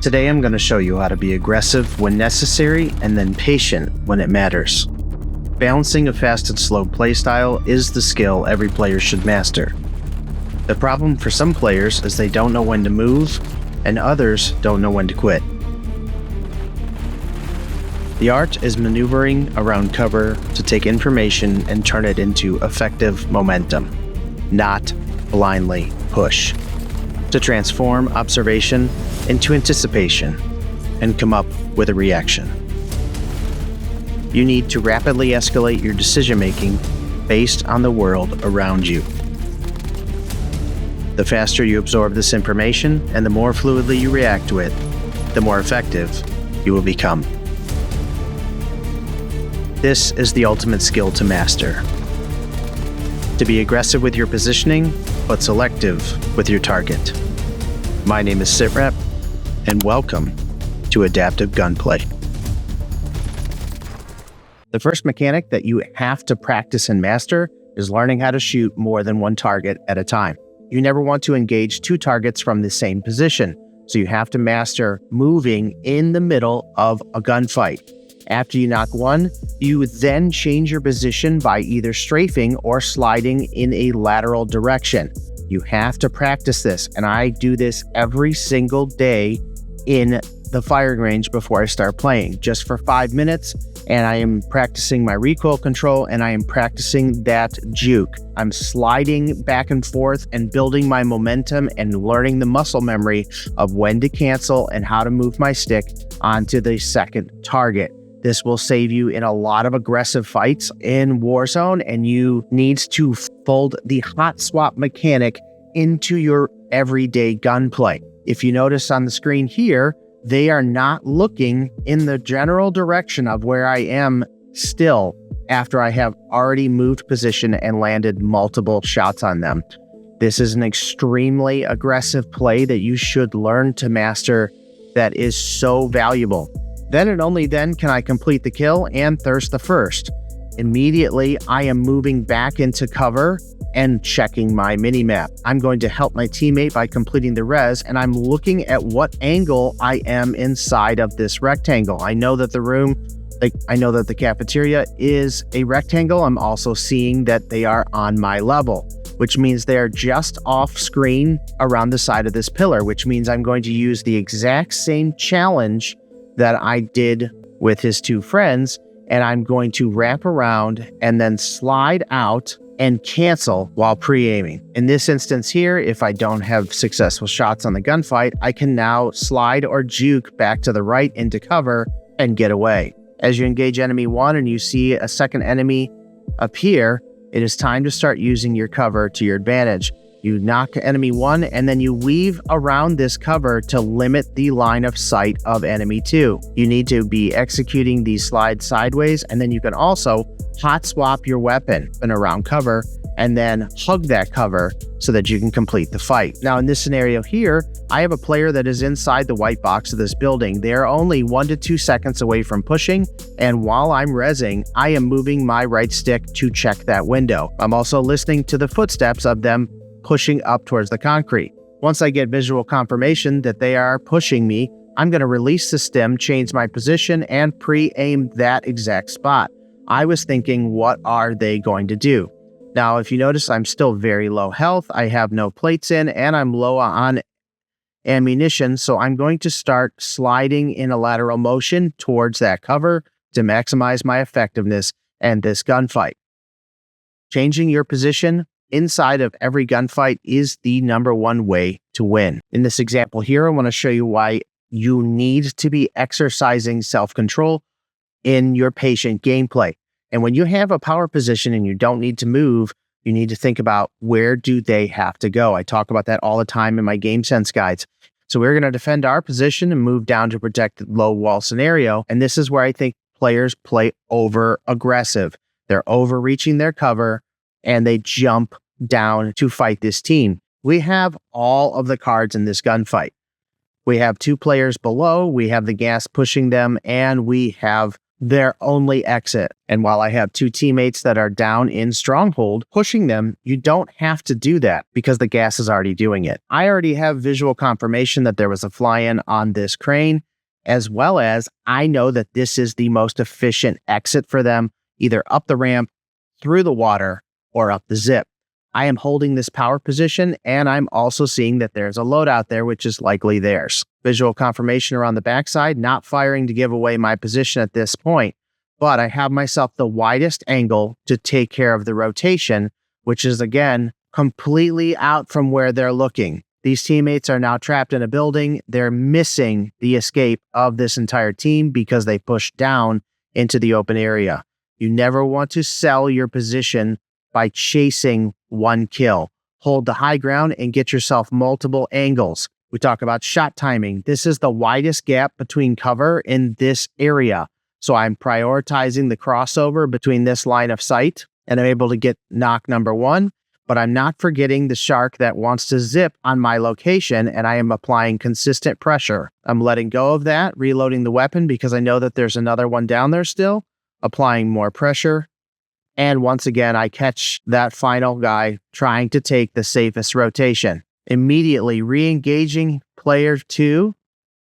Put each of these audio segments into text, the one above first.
Today I'm going to show you how to be aggressive when necessary and then patient when it matters. Balancing a fast and slow playstyle is the skill every player should master. The problem for some players is they don't know when to move, and others don't know when to quit. The art is maneuvering around cover to take information and turn it into effective momentum, not blindly push. To transform observation into anticipation and come up with a reaction. You need to rapidly escalate your decision-making based on the world around you. The faster you absorb this information and the more fluidly you react to it, the more effective you will become. This is the ultimate skill to master. To be aggressive with your positioning, but selective with your target. My name is SitRep, and welcome to Adaptive Gunplay. The first mechanic that you have to practice and master is learning how to shoot more than one target at a time. You never want to engage two targets from the same position, so you have to master moving in the middle of a gunfight. After you knock one, you then change your position by either strafing or sliding in a lateral direction. You have to practice this, and I do this every single day in the firing range before I start playing, just for 5 minutes, and I am practicing my recoil control, and I am practicing that juke. I'm sliding back and forth and building my momentum and learning the muscle memory of when to cancel and how to move my stick onto the second target. This will save you in a lot of aggressive fights in Warzone, and you need to fold the hot swap mechanic into your everyday gunplay. If you notice on the screen here, they are not looking in the general direction of where I am still after I have already moved position and landed multiple shots on them. This is an extremely aggressive play that you should learn to master that is so valuable. Then and only then can I complete the kill and thirst the first. Immediately, I am moving back into cover and checking my minimap. I'm going to help my teammate by completing the res, and I'm looking at what angle I am inside of this rectangle. I know that the cafeteria is a rectangle. I'm also seeing that they are on my level, which means they're just off screen around the side of this pillar, which means I'm going to use the exact same challenge that I did with his two friends, and I'm going to wrap around and then slide out and cancel while pre-aiming. In this instance here, if I don't have successful shots on the gunfight, I can now slide or juke back to the right into cover and get away. As you engage enemy one and you see a second enemy appear, it is time to start using your cover to your advantage. You knock enemy one, and then you weave around this cover to limit the line of sight of enemy two. You need to be executing these slides sideways, and then you can also hot swap your weapon around cover and then hug that cover so that you can complete the fight. Now in this scenario here, I have a player that is inside the white box of this building. They are only 1 to 2 seconds away from pushing, and while I'm rezzing, I am moving my right stick to check that window. I'm also listening to the footsteps of them pushing up towards the concrete. Once I get visual confirmation that they are pushing me, I'm going to release the stim, change my position, and pre-aim that exact spot. I was thinking, what are they going to do? Now, if you notice, I'm still very low health. I have no plates in, and I'm low on ammunition, so I'm going to start sliding in a lateral motion towards that cover to maximize my effectiveness and this gunfight. Changing your position inside of every gunfight is the #1 way to win. In this example here, I want to show you why you need to be exercising self-control in your patient gameplay. And when you have a power position and you don't need to move, you need to think about where do they have to go. I talk about that all the time in my game sense guides. So we're going to defend our position and move down to protect the low wall scenario. And this is where I think players play over aggressive. They're overreaching their cover and they jump down to fight this team. We have all of the cards in this gunfight. We have 2 players below, we have the gas pushing them, and we have their only exit. And while I have 2 teammates that are down in Stronghold, pushing them, you don't have to do that because the gas is already doing it. I already have visual confirmation that there was a fly-in on this crane, as well as I know that this is the most efficient exit for them, either up the ramp, through the water, or up the zip. I am holding this power position, and I'm also seeing that there's a loadout there, which is likely theirs. Visual confirmation around the backside, not firing to give away my position at this point, but I have myself the widest angle to take care of the rotation, which is, again, completely out from where they're looking. These teammates are now trapped in a building. They're missing the escape of this entire team because they pushed down into the open area. You never want to sell your position by chasing one kill. Hold the high ground and get yourself multiple angles. We talk about shot timing. This is the widest gap between cover in this area. So I'm prioritizing the crossover between this line of sight, and I'm able to get knock number 1, but I'm not forgetting the shark that wants to zip on my location, and I am applying consistent pressure. I'm letting go of that, reloading the weapon because I know that there's another one down there still, applying more pressure. And once again, I catch that final guy trying to take the safest rotation. Immediately re-engaging player 2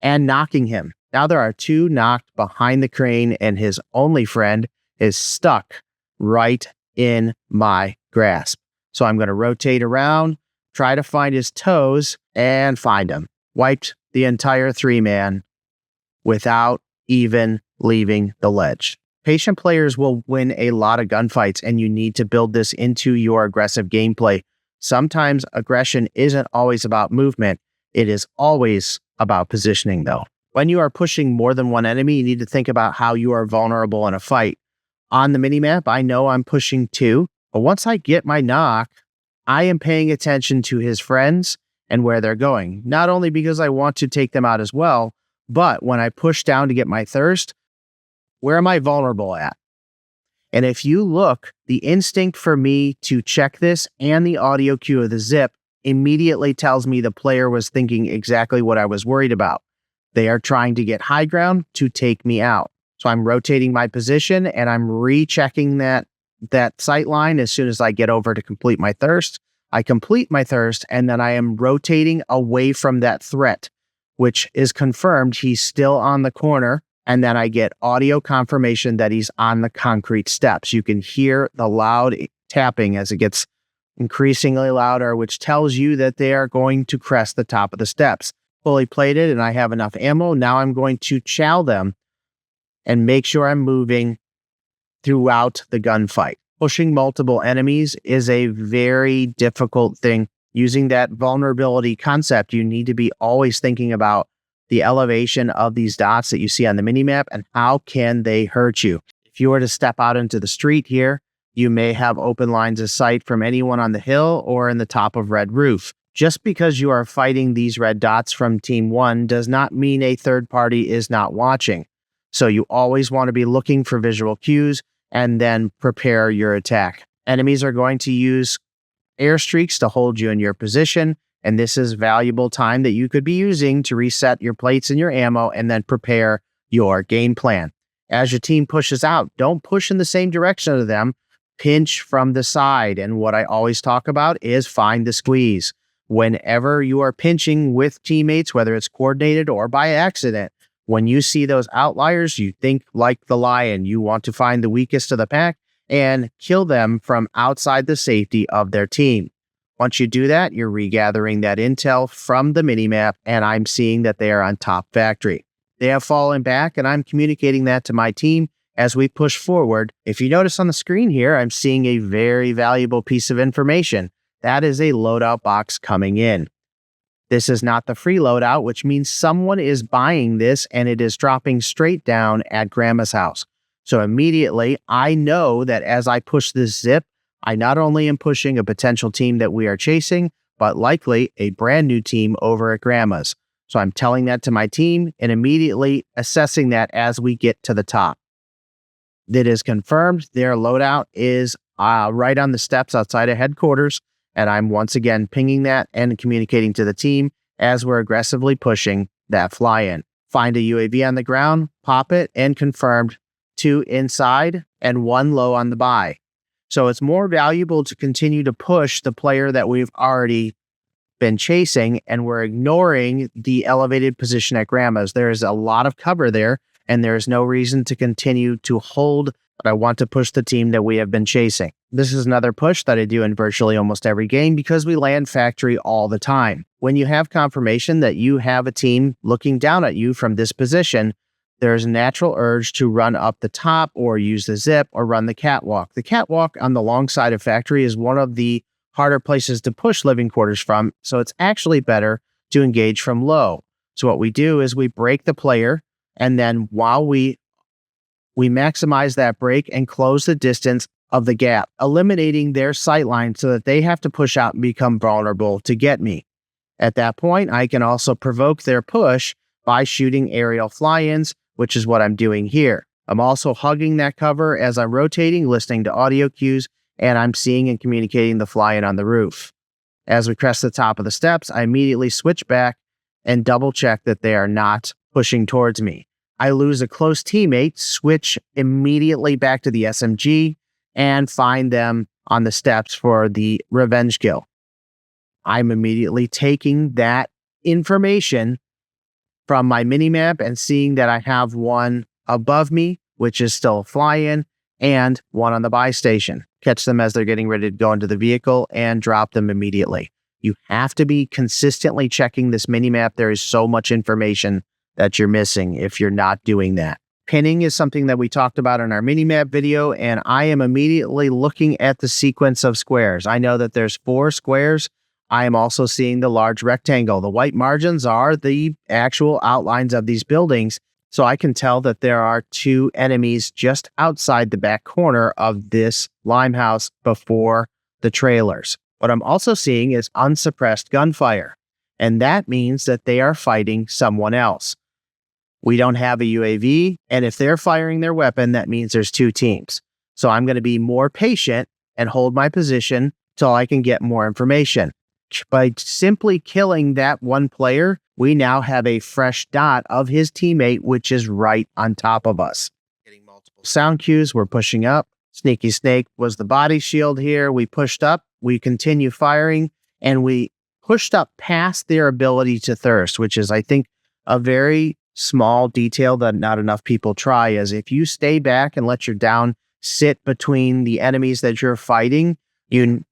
and knocking him. Now there are 2 knocked behind the crane, and his only friend is stuck right in my grasp. So I'm going to rotate around, try to find his toes, and find him. Wiped the entire 3-man without even leaving the ledge. Patient players will win a lot of gunfights, and you need to build this into your aggressive gameplay. Sometimes aggression isn't always about movement. It is always about positioning, though. When you are pushing more than one enemy, you need to think about how you are vulnerable in a fight. On the minimap, I know I'm pushing 2, but once I get my knock, I am paying attention to his friends and where they're going. Not only because I want to take them out as well, but when I push down to get my thirst, where am I vulnerable at? And if you look, the instinct for me to check this and the audio cue of the zip immediately tells me the player was thinking exactly what I was worried about. They are trying to get high ground to take me out. So I'm rotating my position and I'm rechecking that sight line as soon as I get over to complete my thirst. I complete my thirst, and then I am rotating away from that threat, which is confirmed he's still on the corner. And then I get audio confirmation that he's on the concrete steps. You can hear the loud tapping as it gets increasingly louder, which tells you that they are going to crest the top of the steps. Fully plated, and I have enough ammo. Now I'm going to chow them and make sure I'm moving throughout the gunfight. Pushing multiple enemies is a very difficult thing. Using that vulnerability concept, you need to be always thinking about the elevation of these dots that you see on the minimap and how can they hurt you. If you were to step out into the street here, you may have open lines of sight from anyone on the hill or in the top of red roof. Just because you are fighting these red dots from Team 1 does not mean a third party is not watching. So you always want to be looking for visual cues and then prepare your attack. Enemies are going to use airstreaks to hold you in your position, and this is valuable time that you could be using to reset your plates and your ammo and then prepare your game plan. As your team pushes out, don't push in the same direction of them. Pinch from the side. And what I always talk about is find the squeeze. Whenever you are pinching with teammates, whether it's coordinated or by accident, when you see those outliers, you think like the lion. You want to find the weakest of the pack and kill them from outside the safety of their team. Once you do that, you're regathering that intel from the minimap, and I'm seeing that they are on top factory. They have fallen back, and I'm communicating that to my team as we push forward. If you notice on the screen here, I'm seeing a very valuable piece of information. That is a loadout box coming in. This is not the free loadout, which means someone is buying this, and it is dropping straight down at Grandma's house. So immediately, I know that as I push this zip, I not only am pushing a potential team that we are chasing, but likely a brand new team over at Grandma's. So I'm telling that to my team and immediately assessing that as we get to the top. That is confirmed. Their loadout is right on the steps outside of headquarters. And I'm once again pinging that and communicating to the team as we're aggressively pushing that fly-in. Find a UAV on the ground, pop it, and confirmed 2 inside, and 1 low on the buy. So it's more valuable to continue to push the player that we've already been chasing, and we're ignoring the elevated position at Grandma's. There's a lot of cover there, and there's no reason to continue to hold, but I want to push the team that we have been chasing. This is another push that I do in virtually almost every game because we land factory all the time. When you have confirmation that you have a team looking down at you from this position, there's a natural urge to run up the top or use the zip or run the catwalk. The catwalk on the long side of factory is one of the harder places to push living quarters from, so it's actually better to engage from low. So what we do is we break the player, and then while we maximize that break and close the distance of the gap, eliminating their sight line so that they have to push out and become vulnerable to get me. At that point, I can also provoke their push by shooting aerial fly-ins, which is what I'm doing here. I'm also hugging that cover as I'm rotating, listening to audio cues, and I'm seeing and communicating the fly-in on the roof. As we crest the top of the steps, I immediately switch back and double check that they are not pushing towards me. I lose a close teammate, switch immediately back to the SMG, and find them on the steps for the revenge kill. I'm immediately taking that information from my minimap and seeing that I have one above me, which is still a fly-in, and one on the buy station. Catch them as they're getting ready to go into the vehicle and drop them immediately. You have to be consistently checking this minimap. There is so much information that you're missing if you're not doing that. Pinning is something that we talked about in our minimap video, and I am immediately looking at the sequence of squares. I know that there's 4 squares. I am also seeing the large rectangle. The white margins are the actual outlines of these buildings, so I can tell that there are 2 enemies just outside the back corner of this limehouse before the trailers. What I'm also seeing is unsuppressed gunfire, and that means that they are fighting someone else. We don't have a UAV, and if they're firing their weapon, that means there's 2 teams. So I'm going to be more patient and hold my position till I can get more information. By simply killing that one player, we now have a fresh dot of his teammate, which is right on top of us. Getting multiple sound cues, we're pushing up. Sneaky Snake was the body shield here. We pushed up, we continue firing, and we pushed up past their ability to thirst, which is, I think, a very small detail that not enough people try. Is if you stay back and let your down sit between the enemies that you're fighting, you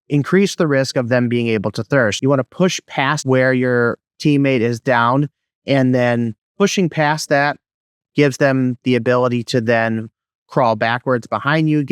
increase the risk of them being able to thirst. You want to push past where your teammate is down, and then pushing past that gives them the ability to then crawl backwards behind you,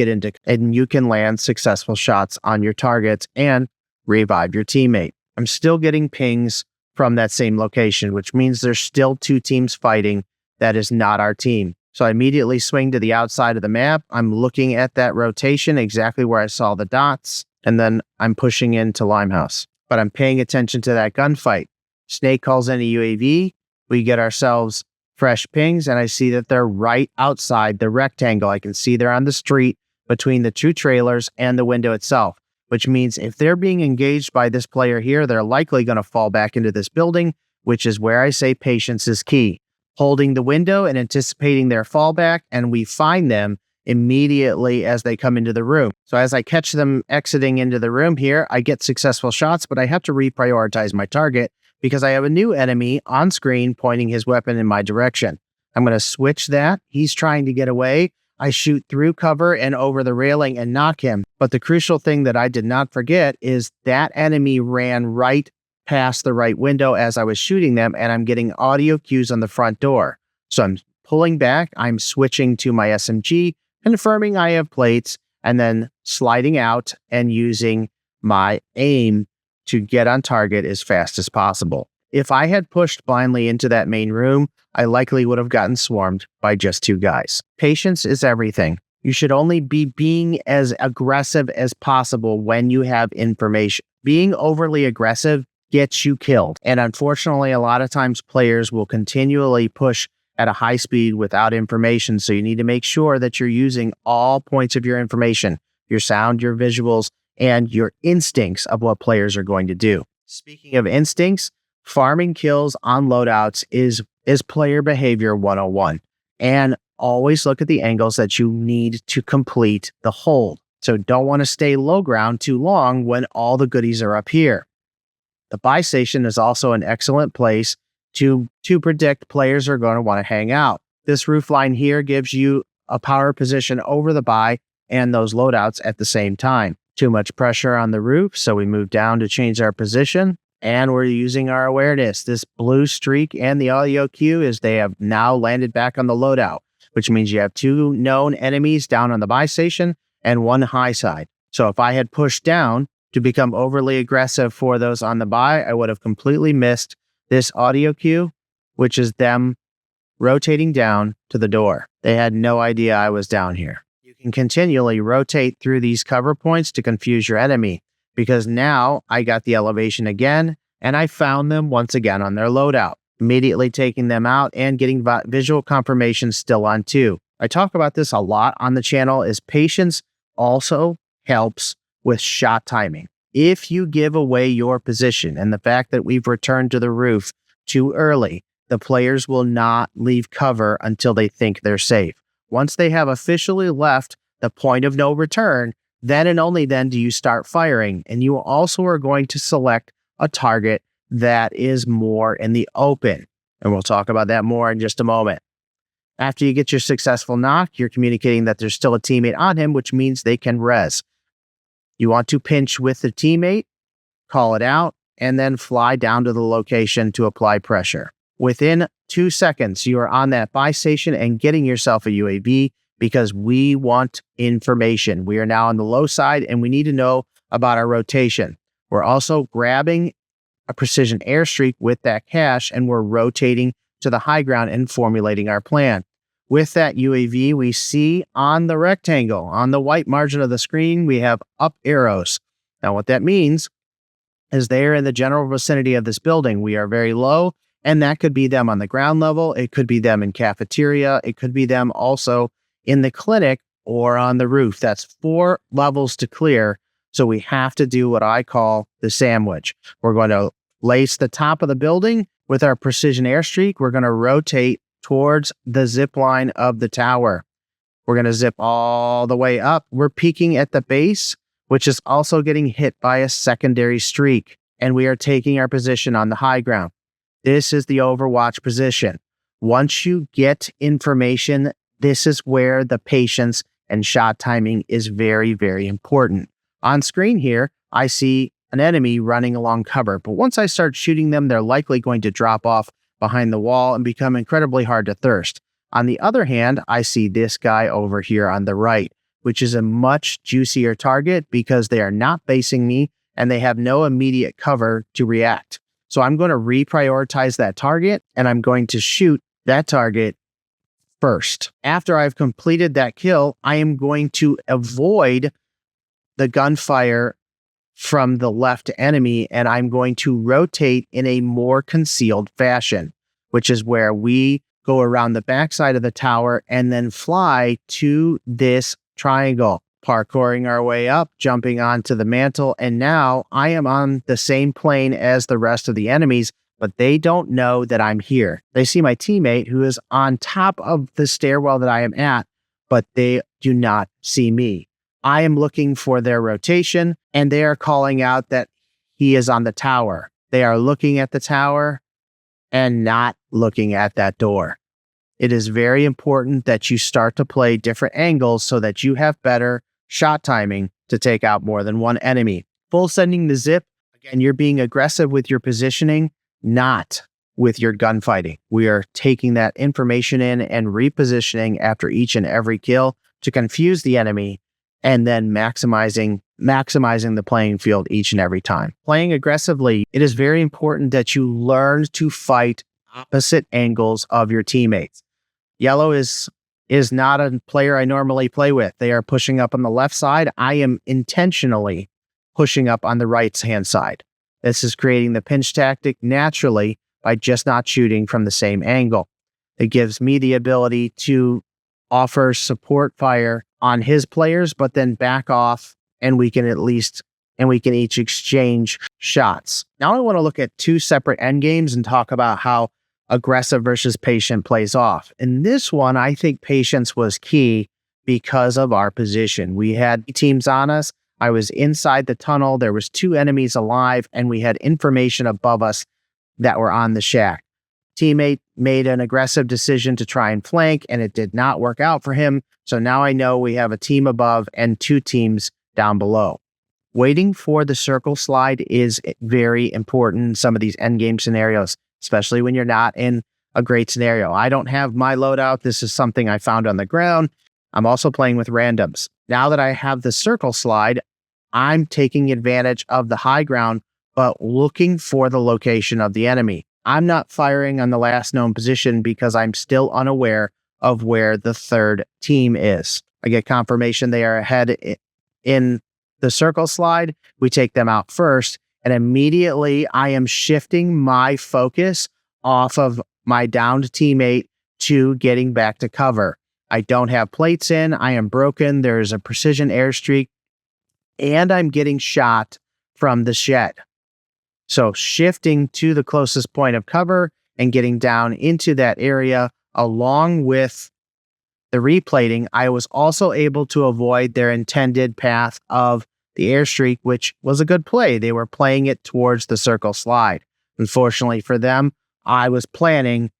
and you can land successful shots on your targets and revive your teammate. I'm still getting pings from that same location, which means there's still 2 teams fighting. That is not our team. So I immediately swing to the outside of the map. I'm looking at that rotation, exactly where I saw the dots, and then I'm pushing into Limehouse. But I'm paying attention to that gunfight. Snake calls in a UAV. We get ourselves fresh pings, and I see that they're right outside the rectangle. I can see they're on the street between the 2 trailers and the window itself, which means if they're being engaged by this player here, they're likely going to fall back into this building, which is where I say patience is key. Holding the window and anticipating their fallback, and we find them immediately as they come into the room. So as I catch them exiting into the room here, I get successful shots, but I have to reprioritize my target because I have a new enemy on screen pointing his weapon in my direction. I'm going to switch that. He's trying to get away. I shoot through cover and over the railing and knock him. But the crucial thing that I did not forget is that enemy ran right past the right window as I was shooting them, and I'm getting audio cues on the front door. So I'm pulling back. I'm switching to my SMG, confirming I have plates, and then sliding out and using my aim to get on target as fast as possible. If I had pushed blindly into that main room, I likely would have gotten swarmed by just 2 guys. Patience is everything. You should only be being as aggressive as possible when you have information. Being overly aggressive gets you killed. And unfortunately, a lot of times players will continually push at a high speed without information. So you need to make sure that you're using all points of your information, your sound, your visuals, and your instincts of what players are going to do. Speaking of instincts, farming kills on loadouts is player behavior 101. And always look at the angles that you need to complete the hold. So don't want to stay low ground too long when all the goodies are up here. The buy station is also an excellent place to predict players are going to want to hang out. This roof line here gives you a power position over the buy and those loadouts at the same time. Too much pressure on the roof, so we move down to change our position, and we're using our awareness. This blue streak and the audio cue is they have now landed back on the loadout, which means you have 2 known enemies down on the buy station and 1 high side. So if I had pushed down to become overly aggressive for those on the buy, I would have completely missed this audio cue, which is them rotating down to the door. They had no idea I was down here. You can continually rotate through these cover points to confuse your enemy, because now I got the elevation again, and I found them once again on their loadout, immediately taking them out and getting visual confirmation still on 2. I talk about this a lot on the channel, is patience also helps with shot timing. If you give away your position and the fact that we've returned to the roof too early, the players will not leave cover until they think they're safe. Once they have officially left the point of no return, then and only then do you start firing. And you also are going to select a target that is more in the open. And we'll talk about that more in just a moment. After you get your successful knock, you're communicating that there's still a teammate on him, which means they can res. You want to pinch with the teammate, call it out, and then fly down to the location to apply pressure. Within 2 seconds, you are on that buy station and getting yourself a UAV, because we want information. We are now on the low side and we need to know about our rotation. We're also grabbing a precision airstreak with that cash, and we're rotating to the high ground and formulating our plan. With that UAV, we see on the rectangle, on the white margin of the screen, we have up arrows. Now, what that means is they are in the general vicinity of this building. We are very low, and that could be them on the ground level. It could be them in cafeteria. It could be them also in the clinic or on the roof. That's 4 levels to clear. So we have to do what I call the sandwich. We're going to lace the top of the building with our precision airstreak. We're going to rotate towards the zip line of the tower. We're going to zip all the way up. We're peaking at the base, which is also getting hit by a secondary streak. And we are taking our position on the high ground. This is the Overwatch position. Once you get information, this is where the patience and shot timing is very, very important. On screen here, I see an enemy running along cover, but once I start shooting them, they're likely going to drop off behind the wall and become incredibly hard to thirst. On the other hand, I see this guy over here on the right, which is a much juicier target because they are not basing me and they have no immediate cover to react. So I'm going to reprioritize that target, and I'm going to shoot that target first. After I've completed that kill, I am going to avoid the gunfire from the left enemy, and I'm going to rotate in a more concealed fashion, which is where we go around the backside of the tower and then fly to this triangle, parkouring our way up, jumping onto the mantle, and now I am on the same plane as the rest of the enemies, but they don't know that I'm here. They see my teammate who is on top of the stairwell that I am at, but they do not see me. I am looking for their rotation, and they are calling out that he is on the tower. They are looking at the tower and not looking at that door. It is very important that you start to play different angles so that you have better shot timing to take out more than one enemy. Full sending the zip, again, you're being aggressive with your positioning, not with your gunfighting. We are taking that information in and repositioning after each and every kill to confuse the enemy, and then maximizing the playing field each and every time. Playing aggressively, it is very important that you learn to fight opposite angles of your teammates. Yellow is not a player I normally play with. They are pushing up on the left side. I am intentionally pushing up on the right-hand side. This is creating the pinch tactic naturally by just not shooting from the same angle. It gives me the ability to offer support fire on his players, but then back off, and we can each exchange shots. Now I want to look at 2 separate endgames and talk about how aggressive versus patient plays off. In this one, I think patience was key because of our position. We had teams on us. I was inside the tunnel. There was 2 enemies alive, and we had information above us that were on the shack. Teammate made an aggressive decision to try and flank, and it did not work out for him. So now I know we have a team above and 2 teams down below. Waiting for the circle slide is very important in some of these endgame scenarios, especially when you're not in a great scenario. I don't have my loadout. This is something I found on the ground. I'm also playing with randoms. Now that I have the circle slide, I'm taking advantage of the high ground, but looking for the location of the enemy. I'm not firing on the last known position because I'm still unaware of where the 3rd team is. I get confirmation they are ahead in the circle slide. We take them out first, and immediately I am shifting my focus off of my downed teammate to getting back to cover. I don't have plates in. I am broken. There's a precision airstreak, and I'm getting shot from the shed. So shifting to the closest point of cover and getting down into that area, along with the replating, I was also able to avoid their intended path of the airstreak, which was a good play. They were playing it towards the circle slide. Unfortunately for them, I was planning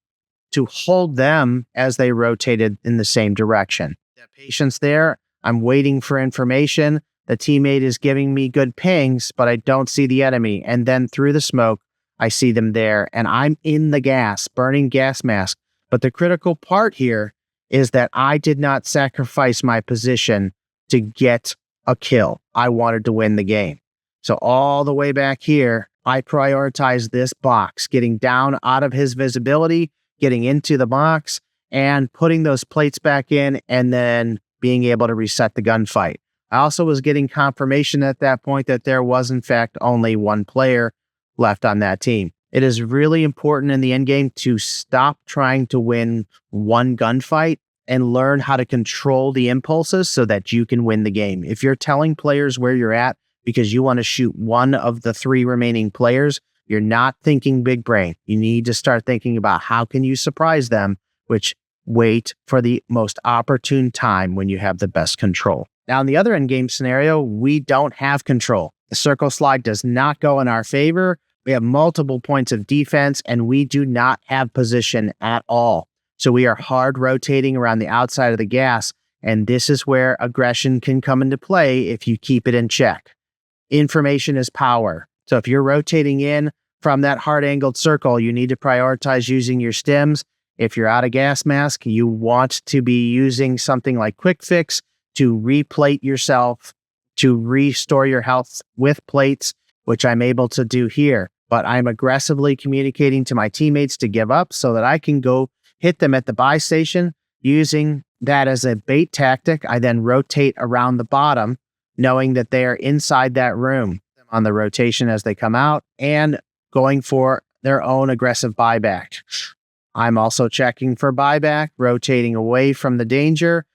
to hold them as they rotated in the same direction. That patience there, I'm waiting for information. The teammate is giving me good pings, but I don't see the enemy. And then through the smoke, I see them there, and I'm in the gas, burning gas mask. But the critical part here is that I did not sacrifice my position to get a kill. I wanted to win the game. So all the way back here, I prioritized this box, getting down out of his visibility, getting into the box, and putting those plates back in, and then being able to reset the gunfight. I also was getting confirmation at that point that there was, in fact, only 1 player left on that team. It is really important in the endgame to stop trying to win one gunfight and learn how to control the impulses so that you can win the game. If you're telling players where you're at because you want to shoot one of the 3 remaining players, you're not thinking big brain. You need to start thinking about how can you surprise them, which wait for the most opportune time when you have the best control. Now, in the other endgame scenario, we don't have control. The circle slide does not go in our favor. We have multiple points of defense, and we do not have position at all. So we are hard rotating around the outside of the gas, and this is where aggression can come into play if you keep it in check. Information is power. So if you're rotating in from that hard-angled circle, you need to prioritize using your stims. If you're out of gas mask, you want to be using something like Quick Fix to replate yourself, to restore your health with plates, which I'm able to do here. But I'm aggressively communicating to my teammates to give up so that I can go hit them at the buy station. Using that as a bait tactic, I then rotate around the bottom, knowing that they are inside that room on the rotation as they come out and going for their own aggressive buyback. I'm also checking for buyback, rotating away from the danger,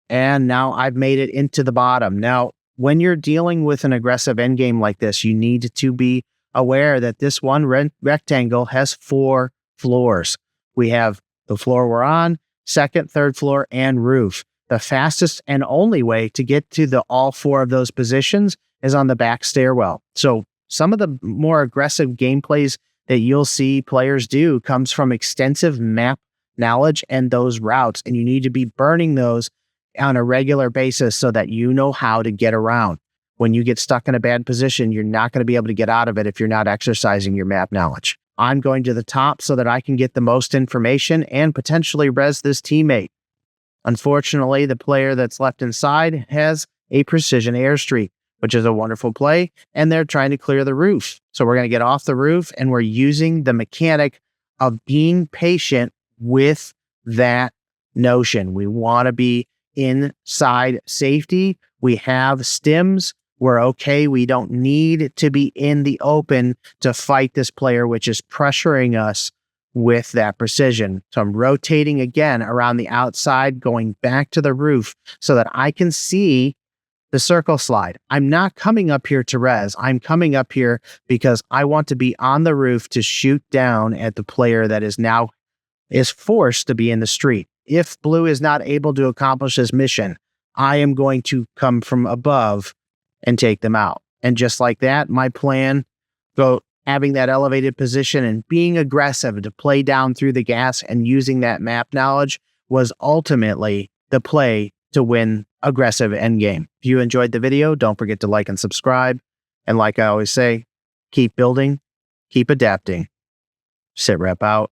and now I've made it into the bottom. Now, when you're dealing with an aggressive endgame like this, you need to be aware that this one rectangle has 4 floors. We have the floor we're on, second, third floor, and roof. The fastest and only way to get to all 4 of those positions is on the back stairwell. So some of the more aggressive gameplays that you'll see players do comes from extensive map knowledge and those routes, and you need to be burning those on a regular basis so that you know how to get around. When you get stuck in a bad position, you're not going to be able to get out of it if you're not exercising your map knowledge. I'm going to the top so that I can get the most information and potentially res this teammate. Unfortunately, the player that's left inside has a precision airstreak, which is a wonderful play, and they're trying to clear the roof. So we're going to get off the roof, and we're using the mechanic of being patient with that notion. We want to be inside safety. We have stims. We're okay. We don't need to be in the open to fight this player, which is pressuring us with that precision. So I'm rotating again around the outside, going back to the roof so that I can see The circle slide. I'm not coming up here to res. I'm coming up here because I want to be on the roof to shoot down at the player that is forced to be in the street. If blue is not able to accomplish this mission, I am going to come from above and take them out. And just like that, my plan, having that elevated position and being aggressive to play down through the gas and using that map knowledge was ultimately the play to win aggressive endgame. If you enjoyed the video, don't forget to like and subscribe. And like I always say, keep building, keep adapting. SitRep out.